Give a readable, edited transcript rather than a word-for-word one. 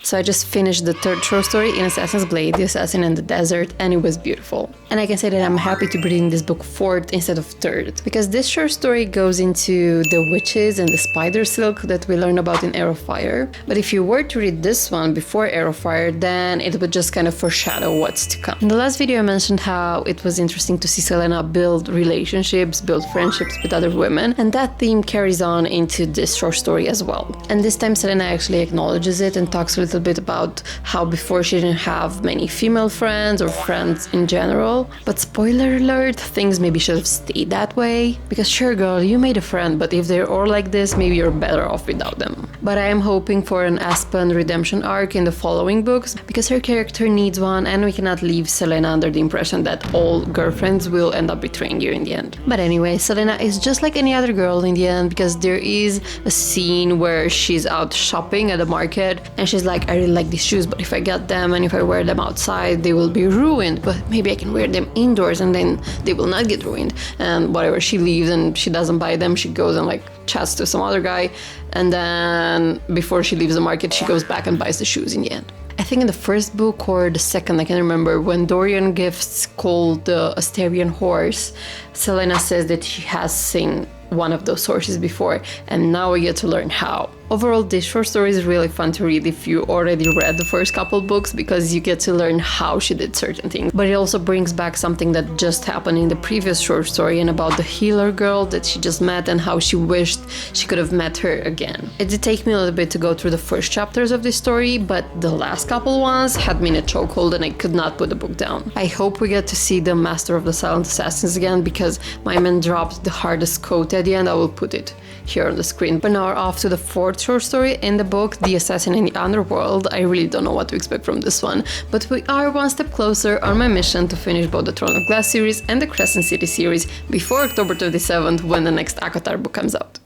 So I just finished the third short story in Assassin's Blade, The Assassin in the Desert, and it was beautiful. And I can say that I'm happy to be reading this book fourth instead of third, because this short story goes into the witches and the spider silk that we learn about in Air of Fire. But if you were to read this one before Air of Fire, then it would just kind of foreshadow what's to come. In the last video I mentioned how it was interesting to see Selena build relationships, build friendships with other women, and that theme carries on into this short story as well. And this time Selena actually acknowledges it and talks a little bit about how before she didn't have many female friends or friends in general. But spoiler alert, things maybe should have stayed that way. Because sure girl, you made a friend, but if they're all like this, maybe you're better off without them. But I am hoping for an Aspen redemption arc in the following books, because her character needs one, and we cannot leave Selena under the impression that all girlfriends will end up betraying you in the end. But anyway, Selena is just like any other girl in the end, because there is a scene where she's out shopping at the market and she's like, I really like these shoes, but if I get them and if I wear them outside, they will be ruined, but maybe I can wear them indoors and then they will not get ruined. And whatever, she leaves and she doesn't buy them. She goes and like chats to some other guy, and then before she leaves the market, she goes back and buys the shoes in the end. I think in the first book or the second, I can't remember, when Dorian Gifts called the Asterian horse, Selena says that she has seen one of those horses before, and now we get to learn how. Overall, this short story is really fun to read if you already read the first couple books, because you get to learn how she did certain things. But it also brings back something that just happened in the previous short story, and about the healer girl that she just met and how she wished she could have met her again. It did take me a little bit to go through the first chapters of this story, but the last couple ones had me in a chokehold and I could not put the book down. I hope we get to see the Master of the Silent Assassins again, because my man dropped the hardest quote at the end. I will put it here on the screen. But now we're off to the fourth short story in the book, The Assassin in the Underworld. I really don't know what to expect from this one, but we are one step closer on my mission to finish both the Throne of Glass series and the Crescent City series before October 27th, when the next ACOTAR book comes out.